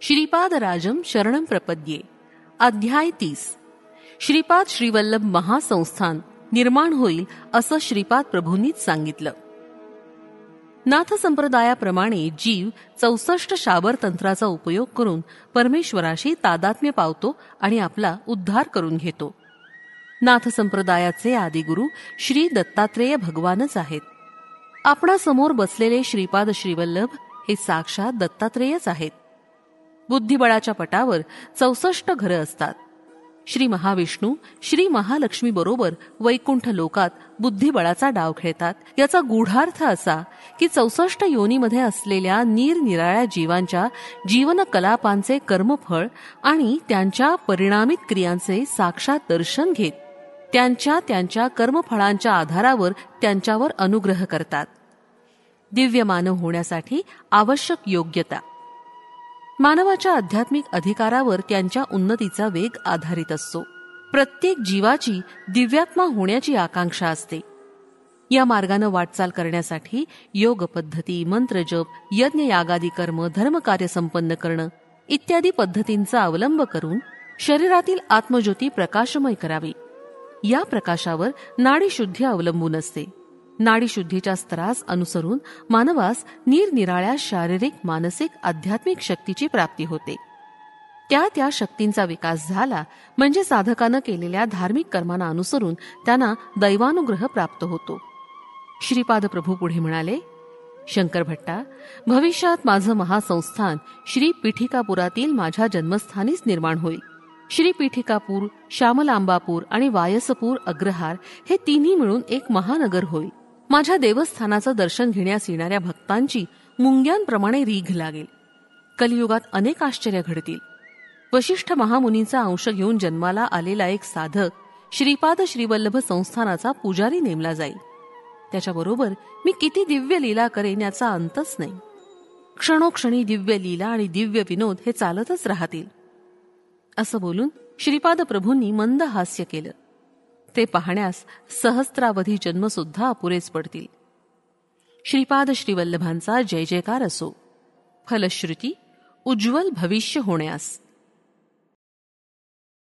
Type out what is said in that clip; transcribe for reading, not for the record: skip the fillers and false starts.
श्रीपादराजं शरणं प्रपद्ये. अध्याय 30. श्रीपाद श्रीवल्लभ महासंस्थान निर्माण होईल असं श्रीपाद प्रभूंनीच सांगितलं. नाथ संप्रदायाप्रमाणे जीव 64 शाबर तंत्राचा उपयोग करून परमेश्वराशी तादात्म्य पावतो आणि आपला उद्धार करून घेतो. नाथ संप्रदायाचे आदिगुरु श्री दत्तात्रेय भगवानच आहेत. आपणासमोर बसलेले श्रीपाद श्रीवल्लभ हे साक्षात दत्तात्रेयच आहेत. बुद्धिबळाच्या पटावर 64 घरं असतात. श्री महाविष्णू श्री महालक्ष्मी बरोबर वैकुंठ लोकात बुद्धिबळाचा डाव खेळतात. याचा गूढार्थ असा की 64 योनीमध्ये असलेल्या निरनिराळ्या जीवांच्या जीवनकलापांचे कर्मफळ आणि त्यांच्या परिणामित क्रियांचे साक्षात दर्शन घेत त्यांच्या कर्मफळांच्या आधारावर त्यांच्यावर अनुग्रह करतात. दिव्य मानव होण्यासाठी आवश्यक योग्यता. मानवाच्या आध्यात्मिक अधिकारावर त्यांच्या उन्नतीचा वेग आधारित असतो. प्रत्येक जीवाची दिव्यात्मा होण्याची आकांक्षा असते. या मार्गानं वाटचाल करण्यासाठी योग पद्धती, मंत्रजप, यज्ञ यागादी कर्म, धर्मकार्य संपन्न करणं इत्यादी पद्धतींचा अवलंब करून शरीरातील आत्मज्योती प्रकाशमय करावी. या प्रकाशावर नाडीशुद्धी अवलंबून असते. नाडीशुद्धीच्या स्तरास अनुसरून मानवास निरनिराळ्या शारीरिक, मानसिक, आध्यात्मिक शक्तीची प्राप्ती होते. त्या शक्तींचा विकास झाला म्हणजे साधकानं केलेल्या धार्मिक कर्मांना अनुसरून त्यांना दैवानुग्रह प्राप्त होतो. श्रीपाद प्रभू पुढे म्हणाले, शंकर भट्टा, भविष्यात माझं महासंस्थान श्री पीठिकापुरातील माझ्या जन्मस्थानीच निर्माण होईल. श्री पीठिकापूर, श्यामलांबापूर आणि वायसपूर अग्रहार हे तिन्ही मिळून एक महानगर होईल. माझ्या देवस्थानाचं दर्शन घेण्यास येणाऱ्या भक्तांची मुंग्यांप्रमाणे रीघ लागेल. कलियुगात अनेक आश्चर्य घडतील. वशिष्ठ महामुनींचा अंश घेऊन जन्माला आलेला एक साधक श्रीपाद श्रीवल्लभ संस्थानाचा पुजारी नेमला जाईल. त्याच्याबरोबर मी किती दिव्य लीला करेन याचा अंतच नाही. क्षणोक्षणी दिव्य लीला आणि दिव्य विनोद हे चालतच राहतील. असं बोलून श्रीपाद प्रभूंनी मंद हास्य केलं. ते पाहण्यास सहस्त्रावधी जन्मसुद्धा अपुरेच पडतील. श्रीपाद श्रीवल्लभांचा जय जयकार असो. फलश्रुती उज्ज्वल भविष्य होण्यास.